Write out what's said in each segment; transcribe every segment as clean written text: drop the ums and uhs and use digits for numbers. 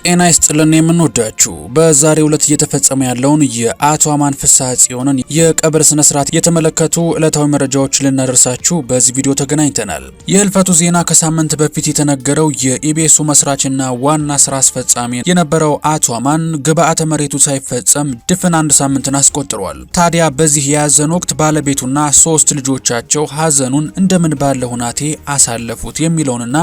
ጤና ይስጥልን የምንወዳችሁ በዛሬው ዕለት እየተፈጸመ ያለውን የአቶ አማን ፍስሐ ጽዮንን የቀብር ስነ ስርዓት የተመለከቱ ዕለታዊ መረጃዎች ልናደርሳችሁ በዚህ ቪዲዮ ተገናኝተናል። የህልፈቱ ዜና ከሳምንት በፊት የተነገረው የኢቢኤሱ መስራችና ዋና ስራ አስፈጻሚ የነበረው አቶ አማን ግብአተ መሬቱ ሳይፈጸም ድፍን አንድ ሳምንትን አስቆጥሯል። ታዲያ በዚህ የያዘን ወቅት ባለቤቱና 3 ልጆቻቸው ሀዘኑን እንደምን ባለ ሁናቴ አሳለፉት የሚለውንና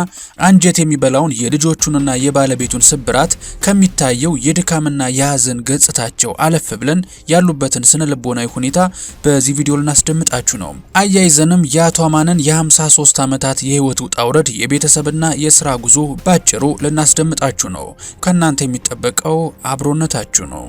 አንጀት የሚበላውን የልጆቹንና የባለቤቱን ስብራት ከሚታየው የድካምና የሀዘን ገጽታቸው አለፍ ብለን ያሉበትን ስነ ልቦናዊ ሁኔታ በዚህ ቪዲዮ ልናስደምጣችሁ ነው። አያይዘንም የአቶ አማንን የ53 ዓመታት የህይወት ውጣ ውረድ የቤተሰብና የስራ ጉዞ ባጭሩ ልናስደምጣችሁ ነው። ከናንተ የሚጠበቀው አብሮነታችሁ ነው።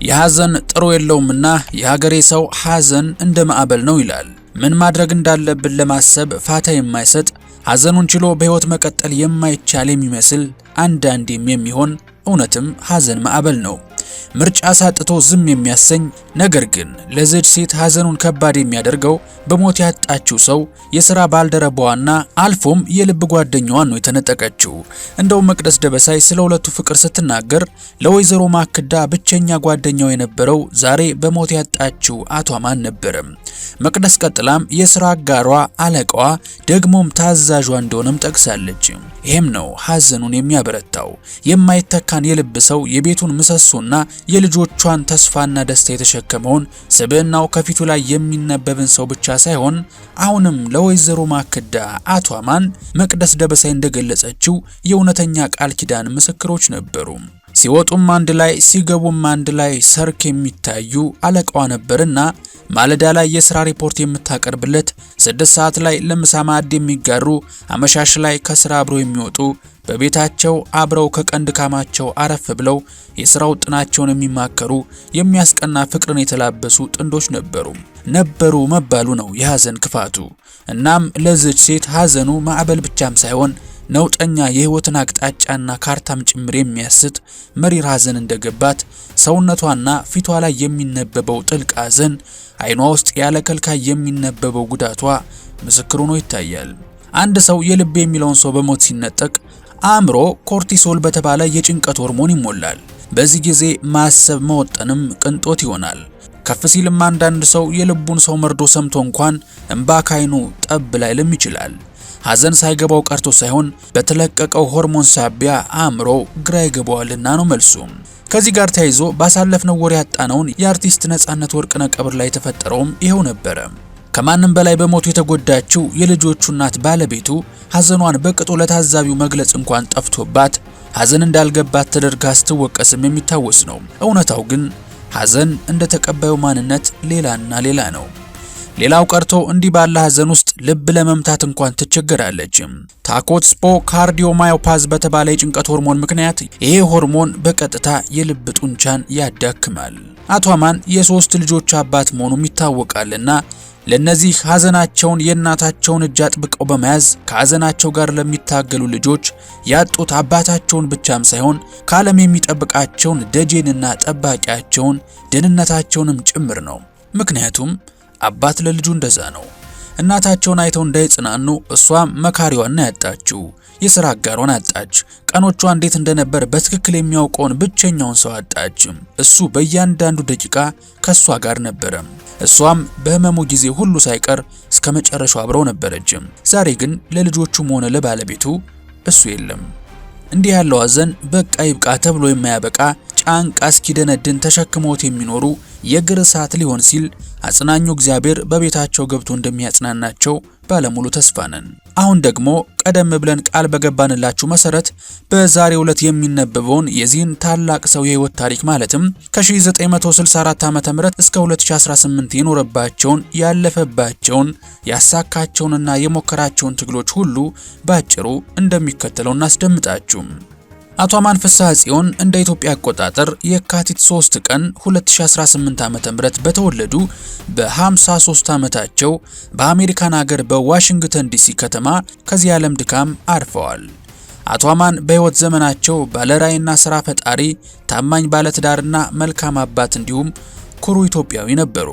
የሀዘን ጥሩ የለውምና የሀገሬ ሰው ሀዘን እንደ ማዕበል ነው ይላል። ምን ማድረግ እንዳለብን ለማሰብ ፋታ የማይሰጥ ሀዘኑን ችሎ በህይወት መቀጠል የማይቻል የሚመስል አንዳንዴም የሚሆን እውነትም ሀዘን ማዕበል ነው። ምርጫ ሳጥቶ ዝም የሚያሰኝ ነገር ግን ለዚች ሴት ሀዘኑን ከባድ የሚያደርገው በሞት ያጣችው ሰው የሥራ ባልደረባዋና አልፎም የልብ ጓደኛዋን ነው የተነጠቀችው። እንደው መቅደስ ደበሳይ ስለ ሁለቱ ፍቅር ስትናገር ለወይዘሮ ማክዳ ብቸኛ ጓደኛው የነበረው ዛሬ በሞት ያጣችው አቶ አማን ነበር። መቅደስ ቀጥላም የሥራ አጋሯ አለቃዋ ደግሞም ታዛዧ እንደሆነም ጠቅሳለች። ይሄም ነው ሀዘኑን የሚያበረታው። የማይተካን የልብ ሰው የቤቱን ምሰሶና የልጆቿን ተስፋና ደስታ የተሸከመውን ስብዕናው ከፊቱ ላይ የሚነበብን ሰው ብቻ ሳይሆን አሁንም ለወይዘሮ ማክዳ አቶ አማን መቅደስ ደበሳይ እንደገለጸችው የእውነተኛ ቃል ኪዳን ምስክሮች ነበሩ። ሲወጡም አንድ ላይ ሲገቡም አንድ ላይ ሰርክ የሚታዩ አለቃዋ ነበርና ማለዳ ላይ የሥራ ሪፖርት የምታቀርብለት፣ 6 ሰዓት ላይ ለምሳ ማዕድ የሚጋሩ፣ አመሻሽ ላይ ከሥራ አብረው የሚወጡ፣ በቤታቸው አብረው ከቀን ድካማቸው አረፍ ብለው የሥራ ውጥናቸውን የሚማከሩ የሚያስቀና ፍቅርን የተላበሱ ጥንዶች ነበሩ መባሉ ነው የሀዘን ክፋቱ። እናም ለዚች ሴት ሀዘኑ ማዕበል ብቻም ሳይሆን ነውጠኛ የህይወትን አቅጣጫና ካርታም ጭምር የሚያስት መሪር ሀዘን እንደገባት ሰውነቷና ፊቷ ላይ የሚነበበው ጥልቅ ሀዘን፣ አይኗ ውስጥ ያለ ከልካይ የሚነበበው ጉዳቷ ምስክር ሆኖ ይታያል። አንድ ሰው የልብ የሚለውን ሰው በሞት ሲነጠቅ አእምሮ ኮርቲሶል በተባለ የጭንቀት ሆርሞን ይሞላል። በዚህ ጊዜ ማሰብ መወጠንም ቅንጦት ይሆናል። ከፍ ሲልም አንዳንድ ሰው የልቡን ሰው መርዶ ሰምቶ እንኳን እንባ ካይኑ ጠብ ላይልም ይችላል። ሀዘን ሳይገባው ቀርቶ ሳይሆን በተለቀቀው ሆርሞን ሳቢያ አእምሮ ግራ ይገባዋልና ነው መልሱ። ከዚህ ጋር ተያይዞ ባሳለፍነው ወር ያጣነውን የአርቲስት ነጻነት ወርቅነህ ቀብር ላይ የተፈጠረውም ይሄው ነበረ። ከማንም በላይ በሞቱ የተጎዳችው የልጆቹ እናት ባለቤቱ ሀዘኗን በቅጡ ለታዛቢው መግለጽ እንኳን ጠፍቶባት ሀዘን እንዳልገባት ተደርጋ ስትወቀስም የሚታወስ ነው። እውነታው ግን ሀዘን እንደ ተቀባዩ ማንነት ሌላና ሌላ ነው። ሌላው ቀርቶ እንዲህ ባለ ሀዘን ውስጥ ልብ ለመምታት እንኳን ትቸገራለች። ታኮትስፖ ካርዲዮማዮፓዝ በተባለ የጭንቀት ሆርሞን ምክንያት ይሄ ሆርሞን በቀጥታ የልብ ጡንቻን ያዳክማል። አቶ አማን የ3 ልጆች አባት መሆኑም ይታወቃልና ለነዚህ ሀዘናቸውን የእናታቸውን እጅ አጥብቀው በመያዝ ከሀዘናቸው ጋር ለሚታገሉ ልጆች ያጡት አባታቸውን ብቻም ሳይሆን ከዓለም የሚጠብቃቸውን ደጄንና ጠባቂያቸውን ደህንነታቸውንም ጭምር ነው። ምክንያቱም አባት ለልጁ እንደዛ ነው። እናታቸውን አይተው እንዳይጽናኑ እሷም መካሪዋን ያጣችው፣ የሥራ አጋሯን አጣች። ቀኖቿ እንዴት እንደነበር በትክክል የሚያውቀውን ብቸኛውን ሰው አጣች። እሱ በእያንዳንዱ ደቂቃ ከሷ ጋር ነበረ። እሷም በህመሙ ጊዜ ሁሉ ሳይቀር እስከ መጨረሻው አብረው ነበረች። ዛሬ ግን ለልጆቹም ሆነ ለባለቤቱ እሱ የለም። እንዲህ ያለው ሀዘን በቃ ይብቃ ተብሎ የማያበቃ ጫንቃ እስኪደነድን ተሸክመውት የሚኖሩ የእግር እሳት ሊሆን ሲል አጽናኙ እግዚአብሔር በቤታቸው ገብቶ እንደሚያጽናናቸው ባለሙሉ ተስፋ ነን። አሁን ደግሞ ቀደም ብለን ቃል በገባንላችሁ መሰረት በዛሬው ዕለት የሚነበበውን የዚህን ታላቅ ሰው የህይወት ታሪክ ማለትም ከ1964 ዓ.ም እስከ 2018 የኖረባቸውን ያለፈባቸውን ያሳካቸውንና የሞከራቸውን ትግሎች ሁሉ ባጭሩ እንደሚከተለው እናስደምጣችሁ። አቶ አማን ፍስሐ ጽዮን እንደ ኢትዮጵያ አቆጣጠር የካቲት 3 ቀን 2018 ዓ.ም በተወለዱ በ53 ዓመታቸው በአሜሪካን ሀገር በዋሽንግተን ዲሲ ከተማ ከዚህ ዓለም ድካም አርፈዋል። አቶ አማን በህይወት ዘመናቸው ባለራዕይና ስራ ፈጣሪ፣ ታማኝ ባለትዳርና መልካም አባት እንዲሁም ኩሩ ኢትዮጵያዊ ነበሩ።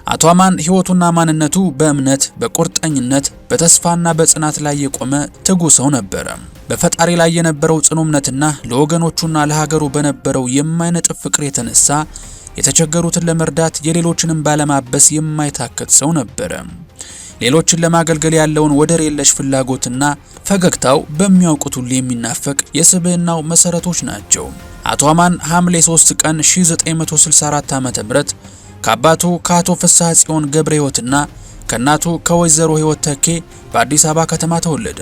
አቶ አማን ሕይወቱና ማንነቱ በእምነት፣ በቁርጠኝነት፣ በተስፋና በጽናት ላይ የቆመ ትጉ ሰው ነበረ። በፈጣሪ ላይ የነበረው ጽኑ እምነትና ለወገኖቹና ለሀገሩ በነበረው የማይነጥፍ ፍቅር የተነሳ የተቸገሩትን ለመርዳት የሌሎችንም ባለማበስ የማይታከት ሰው ነበረ። ሌሎችን ለማገልገል ያለውን ወደር የለሽ ፍላጎትና ፈገግታው በሚያውቁት ሁሉ የሚናፈቅ የስብዕናው መሰረቶች ናቸው። አቶ አማን ሐምሌ 3 ቀን 1964 ዓ.ም ከአባቱ ከአቶ ፍስሐ ጽዮን ገብረ ሕይወትና ከእናቱ ከወይዘሮ ሕይወት ተኬ በአዲስ አበባ ከተማ ተወለደ።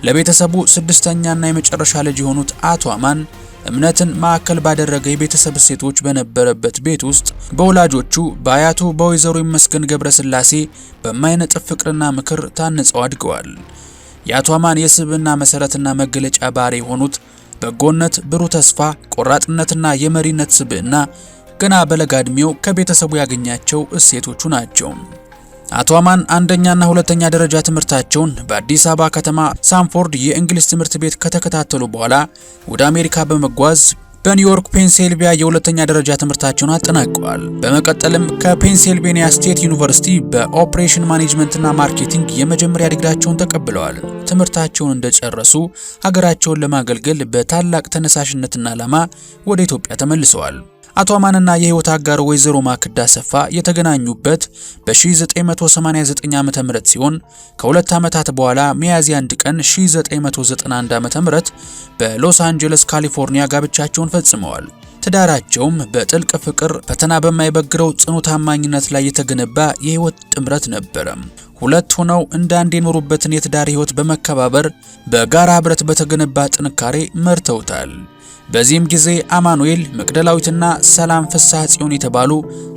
ለቤተሰቡ ስድስተኛና የመጨረሻ ልጅ የሆኑት አቶ አማን እምነትን ማዕከል ባደረገ የቤተሰብ እሴቶች በነበረበት ቤት ውስጥ በወላጆቹ በአያቱ በወይዘሮ ይመስገን ገብረስላሴ በማይነጥፍ ፍቅርና ምክር ታንጸው አድገዋል። የአቶ አማን የስብዕና መሰረትና መገለጫ ባህሪ የሆኑት በጎነት፣ ብሩህ ተስፋ፣ ቆራጥነትና የመሪነት ስብዕና ገና በለጋ ዕድሜው ከቤተሰቡ ያገኛቸው እሴቶቹ ናቸው። አቶ አማን አንደኛና ሁለተኛ ደረጃ ትምህርታቸውን በአዲስ አበባ ከተማ ሳንፎርድ የእንግሊዝ ትምህርት ቤት ከተከታተሉ በኋላ ወደ አሜሪካ በመጓዝ በኒውዮርክ ፔንሲልቬኒያ የሁለተኛ ደረጃ ትምህርታቸውን አጠናቀዋል። በመቀጠልም ከፔንሲልቬኒያ ስቴት ዩኒቨርሲቲ በኦፕሬሽን ማኔጅመንትና ማርኬቲንግ የመጀመሪያ ዲግሪያቸውን ተቀብለዋል። ትምህርታቸውን እንደጨረሱ ሀገራቸውን ለማገልገል በታላቅ ተነሳሽነትና ዓላማ ወደ ኢትዮጵያ ተመልሰዋል። አቶ አማንና የህይወት አጋሩ ወይዘሮ ማክዳ አሰፋ የተገናኙበት በ1989 ዓ.ም ሲሆን ከሁለት ዓመታት በኋላ ሚያዝያ 1 ቀን 1991 ዓ.ም በሎስ አንጀለስ ካሊፎርኒያ ጋብቻቸውን ፈጽመዋል። ትዳራቸውም በጥልቅ ፍቅር፣ ፈተና በማይበግረው ጽኑ ታማኝነት ላይ የተገነባ የህይወት ጥምረት ነበረ። ሁለት ሆነው እንደ አንድ የኖሩበትን የትዳር ህይወት በመከባበር በጋራ ህብረት በተገነባ ጥንካሬ መርተውታል። በዚህም ጊዜ አማኑኤል፣ መቅደላዊትና ሰላም ፍስሐ ጽዮን የተባሉ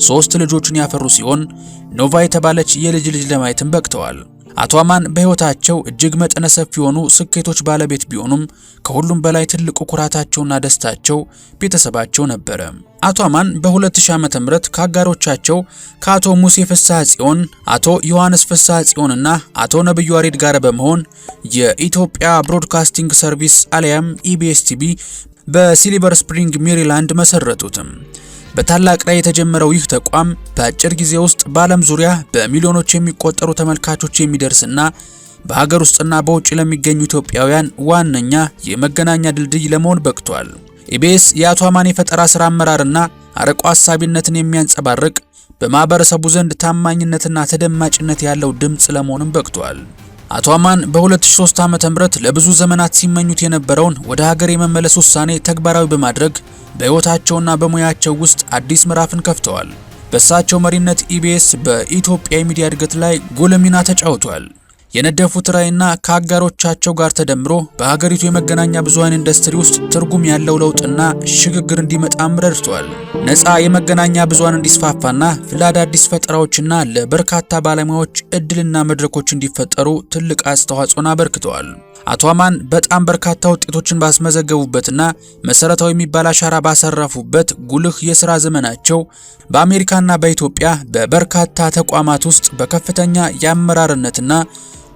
3 ልጆችን ያፈሩ ሲሆን ኖቫ የተባለች የልጅ ልጅ ለማየትም በቅተዋል። አቶ አማን በህይወታቸው እጅግ መጠነ ሰፊ የሆኑ ስኬቶች ባለቤት ቢሆኑም ከሁሉም በላይ ትልቁ ኩራታቸውና ደስታቸው ቤተሰባቸው ነበረ። አቶ አማን በ2000 ዓ.ም ከአጋሮቻቸው ከአቶ ሙሴ ፍስሐ ጽዮን፣ አቶ ዮሐንስ ፍስሐ ጽዮንና አቶ ነብዩ አሬድ ጋር በመሆን የኢትዮጵያ ብሮድካስቲንግ ሰርቪስ አሊያም ኢቢኤስ ቲቪ በሲልቨር ስፕሪንግ ሜሪላንድ መሰረቱትም። በታላቅ ላይ የተጀመረው ይህ ተቋም በአጭር ጊዜ ውስጥ በዓለም ዙሪያ በሚሊዮኖች የሚቆጠሩ ተመልካቾች የሚደርስና በሀገር ውስጥና በውጭ ለሚገኙ ኢትዮጵያውያን ዋነኛ የመገናኛ ድልድይ ለመሆን በቅቷል። ኢቢኤስ የአቶ አማን የፈጠራ ስራ አመራርና አርቆ ሀሳቢነትን የሚያንጸባርቅ በማህበረሰቡ ዘንድ ታማኝነትና ተደማጭነት ያለው ድምጽ ለመሆንም በቅቷል። አቶ አማን በ2003 ዓ.ም ለብዙ ዘመናት ሲመኙት የነበረውን ወደ ሀገር የመመለስ ውሳኔ ተግባራዊ በማድረግ በህይወታቸውና በሙያቸው ውስጥ አዲስ ምዕራፍን ከፍተዋል። በእሳቸው መሪነት ኢቢኤስ በኢትዮጵያ የሚዲያ እድገት ላይ ጉልህ ሚና ተጫውቷል። የነደፉት ራዕይና ከአጋሮቻቸው ጋር ተደምሮ በሀገሪቱ የመገናኛ ብዙሃን ኢንዱስትሪ ውስጥ ትርጉም ያለው ለውጥና ሽግግር እንዲመጣም ረድቷል። ነፃ የመገናኛ ብዙሃን እንዲስፋፋና ለአዳዲስ ፈጠራዎችና ለበርካታ ባለሙያዎች እድልና መድረኮች እንዲፈጠሩ ትልቅ አስተዋጽኦን አበርክተዋል። አቶ አማን በጣም በርካታ ውጤቶችን ባስመዘገቡበትና መሰረታዊ የሚባል አሻራ ባሳረፉበት ጉልህ የሥራ ዘመናቸው በአሜሪካና በኢትዮጵያ በበርካታ ተቋማት ውስጥ በከፍተኛ የአመራርነትና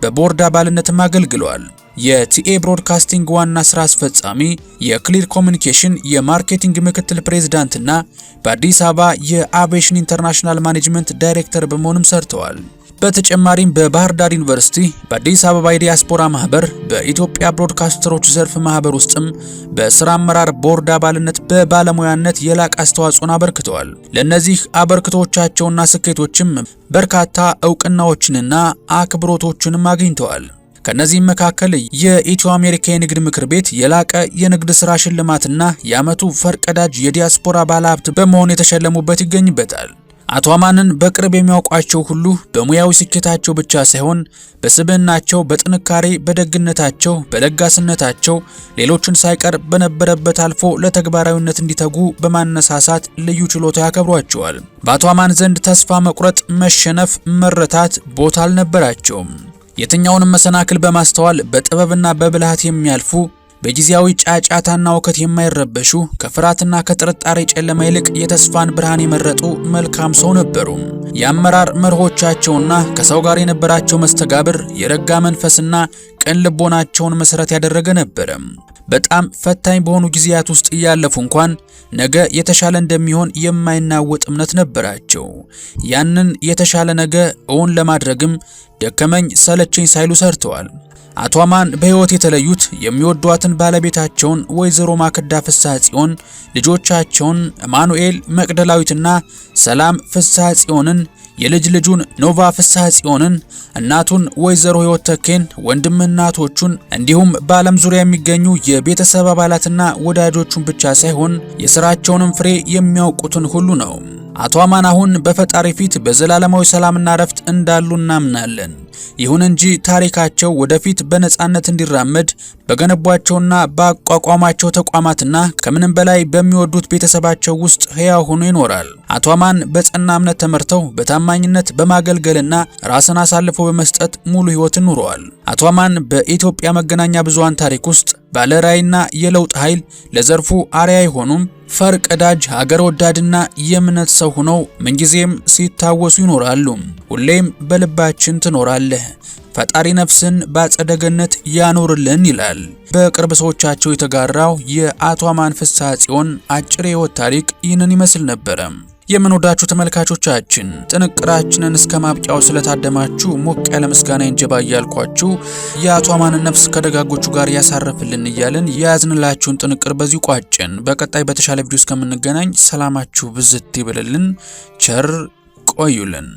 በቦርድ አባልነትም አገልግለዋል። የቲኤ ብሮድካስቲንግ ዋና ስራ አስፈጻሚ፣ የክሊር ኮሚኒኬሽን የማርኬቲንግ ምክትል ፕሬዝዳንትና በአዲስ አበባ የአቪዬሽን ኢንተርናሽናል ማኔጅመንት ዳይሬክተር በመሆንም ሰርተዋል። በተጨማሪም በባህር ዳር ዩኒቨርሲቲ፣ በአዲስ አበባ የዲያስፖራ ማህበር፣ በኢትዮጵያ ብሮድካስተሮች ዘርፍ ማህበር ውስጥም በስራ አመራር ቦርድ አባልነት በባለሙያነት የላቅ አስተዋጽኦን አበርክተዋል። ለነዚህ አበርክቶቻቸውና ስኬቶችም በርካታ እውቅናዎችንና አክብሮቶችንም አግኝተዋል። ከነዚህም መካከል የኢትዮ አሜሪካ የንግድ ምክር ቤት የላቀ የንግድ ስራ ሽልማትና የዓመቱ ፈርቀዳጅ የዲያስፖራ ባለሀብት በመሆን የተሸለሙበት ይገኝበታል። አቶ አማንን በቅርብ የሚያውቋቸው ሁሉ በሙያዊ ስኬታቸው ብቻ ሳይሆን በስብዕናቸው፣ በጥንካሬ፣ በደግነታቸው፣ በለጋስነታቸው ሌሎችን ሳይቀር በነበረበት አልፎ ለተግባራዊነት እንዲተጉ በማነሳሳት ልዩ ችሎታ ያከብሯቸዋል። በአቶ አማን ዘንድ ተስፋ መቁረጥ፣ መሸነፍ፣ መረታት ቦታ አልነበራቸውም። የትኛውንም መሰናክል በማስተዋል በጥበብና በብልሃት የሚያልፉ፣ በጊዜያዊ ጫጫታና እውከት የማይረበሹ፣ ከፍርሃትና ከጥርጣሬ ጨለማ ይልቅ የተስፋን ብርሃን የመረጡ መልካም ሰው ነበሩ። የአመራር መርሆቻቸውና ከሰው ጋር የነበራቸው መስተጋብር የረጋ መንፈስና የቀን ልቦናቸውን መሰረት ያደረገ ነበር። በጣም ፈታኝ በሆኑ ጊዜያት ውስጥ እያለፉ እንኳን ነገ የተሻለ እንደሚሆን የማይናወጥ እምነት ነበራቸው። ያንን የተሻለ ነገ እውን ለማድረግም ደከመኝ ሰለቸኝ ሳይሉ ሰርተዋል። አቶ አማን በህይወት የተለዩት የሚወዷትን ባለቤታቸውን ወይዘሮ ማክዳ ፍስሐ ጽዮን፣ ልጆቻቸውን ማኑኤል መቅደላዊትና ሰላም ፍስሐ ጽዮንን፣ የልጅ ልጁን ኖቫ ፍስሐ ጽዮንን፣ እናቱን ወይዘሮ ህይወት ተኬን፣ ወንድም እናቶቹን እንዲሁም በዓለም ዙሪያ የሚገኙ የቤተሰብ አባላትና ወዳጆቹን ብቻ ሳይሆን የሥራቸውንም ፍሬ የሚያውቁትን ሁሉ ነው። አቶ አማን አሁን በፈጣሪ ፊት በዘላለማዊ ሰላምና ረፍት እንዳሉ እናምናለን። ይሁን እንጂ ታሪካቸው ወደፊት በነጻነት እንዲራመድ በገነቧቸውና ባቋቋማቸው ተቋማትና ከምንም በላይ በሚወዱት ቤተሰባቸው ውስጥ ሕያው ሆኖ ይኖራል። አቶ አማን በጸና እምነት ተመርተው በታማኝነት በማገልገልና ራስን አሳልፎ በመስጠት ሙሉ ሕይወትን ኑረዋል። አቶ አማን በኢትዮጵያ መገናኛ ብዙሃን ታሪክ ውስጥ ባለራዕይና የለውጥ ኃይል ለዘርፉ አርአያ የሆኑም ፈር ቀዳጅ ሀገር ወዳድና የእምነት ሰው ሆነው ምንጊዜም ሲታወሱ ይኖራሉ። ሁሌም በልባችን ትኖራለህ፣ ፈጣሪ ነፍስን በአጸደ ገነት ያኖርልን ይላል በቅርብ ሰዎቻቸው የተጋራው የአቶ አማን ፍስሐ ጽዮን አጭር የህይወት ታሪክ ይህንን ይመስል ነበረ። የምንወዳችሁ ተመልካቾቻችን ጥንቅራችንን እስከ ማብቂያው ስለታደማችሁ ሞቅ ያለ ምስጋና እንጀባ እያልኳችሁ የአቶ አማንን ነፍስ ከደጋጎቹ ጋር ያሳረፍልን እያልን የያዝንላችሁን ጥንቅር በዚሁ ቋጭን። በቀጣይ በተሻለ ቪዲዮ እስከምንገናኝ ሰላማችሁ ብዝት ይበልልን። ቸር ቆዩልን።